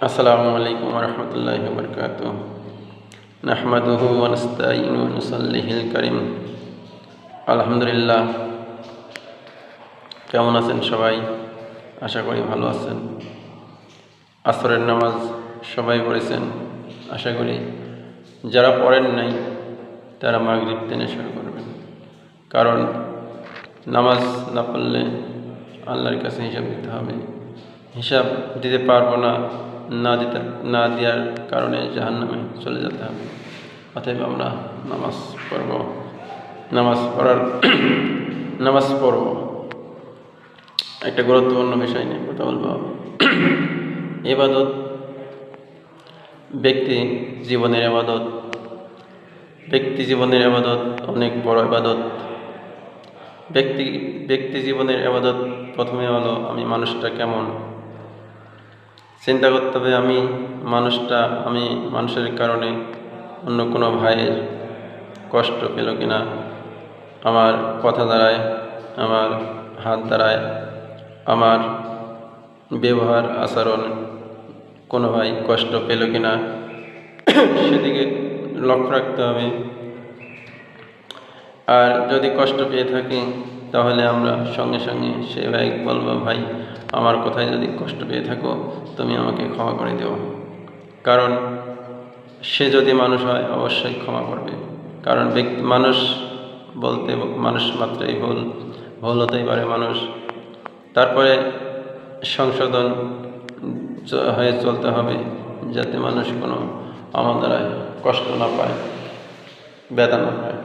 আসসালামু আলাইকুম ওয়া রাহমাতুল্লাহি ওয়া বারাকাতুহু। নাহমাদুহু ওয়া নাস্তাঈনুহু ওয়া নুসাল্লিহিল কারীম। আলহামদুলিল্লাহ। কেমন আছেন সবাই? আশা করি ভালো আছেন। আসরের নামাজ সবাই পড়েছেন আশা করি। যারা পড়েন নাই তারা মাগরিব থেকে শুরু করবেন, কারণ নামাজ না পড়লে আল্লাহর কাছে হিসাব দিতে হবে। হিসাব দিতে পারবো না, না দেওয়ার কারণে জাহান্নামে চলে যেতে হবে। অতএব আমরা নামাজ পড়ব, নামাজ পড়ব। একটা গুরুত্বপূর্ণ বিষয় নিয়ে কথা বলবো। ইবাদত ব্যক্তি জীবনের ইবাদত অনেক বড় ইবাদত। ব্যক্তি জীবনের ইবাদত প্রথমে হলো আমি মানুষটা কেমন চিন্তা করতে হবে। আমি মানুষের কারণে অন্য কোনো ভাইয়ের কষ্ট পেল কিনা, আমার কথা দ্বারায়, আমার হাত দ্বারায়, আমার ব্যবহার আচরণ কোনো ভাই কষ্ট পেল কিনা সেদিকে লক্ষ্য রাখতে হবে। আর যদি কষ্ট পেয়ে থাকি তাহলে আমরা সঙ্গে সঙ্গে সে ভাই বলবো, ভাই আমার কথায় যদি কষ্ট পেয়ে থাকো তুমি আমাকে ক্ষমা করে দেও। কারণ সে যদি মানুষ হয় অবশ্যই ক্ষমা করবে। কারণ মানুষ মাত্রই ভুল হতেই পারে মানুষ। তারপরে সংশোধন হয়ে চলতে হবে, যাতে মানুষ কোনো আমার দ্বারায় কষ্ট না পায়, ব্যথা না পায়।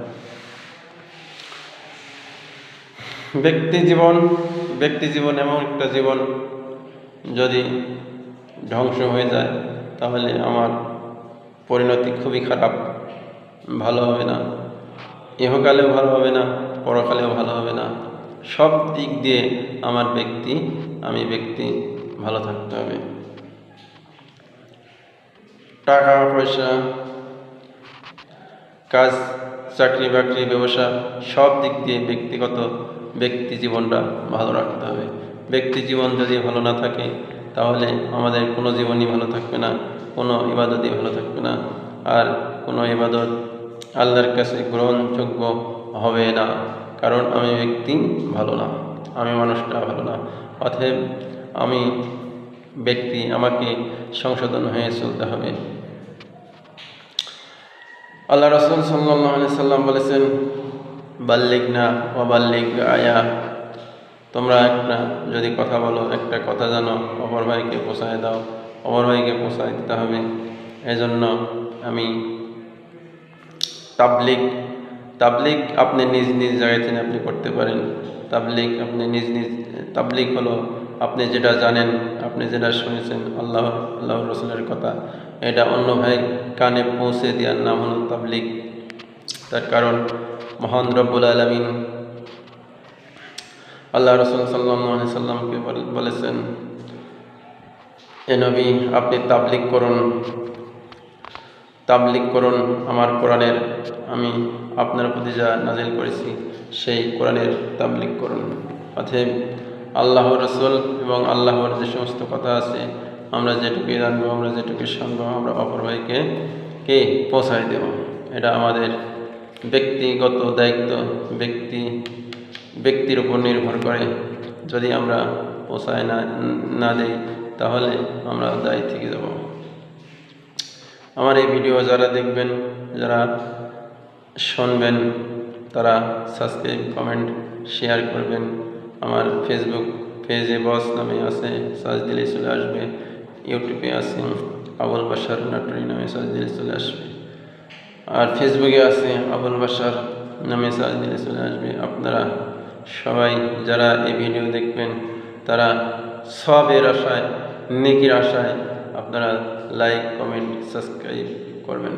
ব্যক্তি জীবন এমন একটা জীবন, যদি ধ্বংস হয়ে যায় তাহলে আমার পরিণতি খুবই খারাপ, ভালো হবে না। ইহকালেও ভালো হবে না, পরকালেও ভালো হবে না। সব দিক দিয়ে আমি ব্যক্তি ভালো থাকতে হবে। টাকা পয়সা, কাজ, চাকরি বাকরি, ব্যবসা সব দিক দিয়ে ব্যক্তি জীবনটা ভালো রাখতে হবে। ব্যক্তি জীবন যদি ভালো না থাকে তাহলে আমাদের কোনো জীবনই ভালো থাকবে না, কোনো ইবাদতই ভালো থাকবে না। আর কোনো ইবাদত আল্লাহর কাছে গ্রহণযোগ্য হবে না, কারণ আমি ব্যক্তি ভালো না, আমি মানুষটা ভালো না। অতএব আমাকে সংশোধন হয়ে চলতে হবে। আল্লাহ রাসূল সাল্লাল্লাহু আলাইহি সাল্লাম বলেছেন, বাল্লিগনা ওয়া বাল্লিগ আয়া। তোমরা যদি কথা বলো, একটা কথা জানো, অপর ভাইকে পৌঁছায় দাও, অপর ভাইকে পৌঁছায় দিতে হবে। এজন্য আমি তাবলিগ আপনি নিজ জায়গা থেকে আপনি করতে পারেন। তাবলিগ হলো আপনি যেটা জানেন, আপনি যেটা শুনেছেন আল্লাহ রসুলের কথা, এটা অন্য ভাই কানে পৌঁছে দেওয়ার নাম হলো তাবলিগ। তার কারণ মহান রব্বুল আলামিন আল্লাহ রসুল সাল্লাল্লাহু আলাইহি সাল্লামকে বলেছেন, এ নবী আপনি তাবলিগ করুন আমার কোরআনের, আমি আপনার প্রতি যা নাজিল করেছি সেই কোরআনের তাবলিগ করুন। অতএব আল্লাহর রসুল এবং আল্লাহর যে সমস্ত কথা আছে, আমরা যেটুকু জানবো, আমরা যেটুকু শুনবো, আমরা অপর ভাইকে পৌঁছায় দেব। এটা আমাদের ব্যক্তিগত দায়িত্ব। ব্যক্তির উপর নির্ভর করে। যদি আমরা পৌঁছায় না দেই তাহলে আমরা দায়ী থেকে যাব। আমার এই ভিডিও যারা দেখবেন, যারা শুনবেন, তারা সাবস্ক্রাইব, কমেন্ট, শেয়ার করবেন। আমার ফেসবুক পেজে বস নামে আছে, সার্চ দিলে চলে আসবে। ইউটিউবে আছে আবুল বাশার নাটোরি নামে সার্চ দিলে চলে আসবে। আর ফেসবুকে আছে আবুল বাশার নামে সার্চ দিলে চলে আসবে। আপনারা সবাই যারা এই ভিডিও দেখবেন তারা সওয়াবের আশায়, নেকির আশায় আপনারা লাইক, কমেন্ট, সাবস্ক্রাইব করবেন।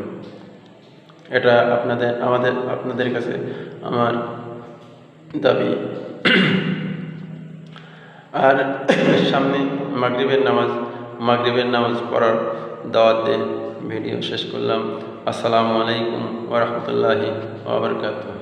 এটা আপনাদের কাছে আমার দাবি। আর সামনে মাগরিবের নামাজ পড়ার দাওয়াতে ভিডিও শেষ করলাম। আসসালামু আলাইকুম ওয়া রাহমাতুল্লাহি ওয়া বারাকাতুহু।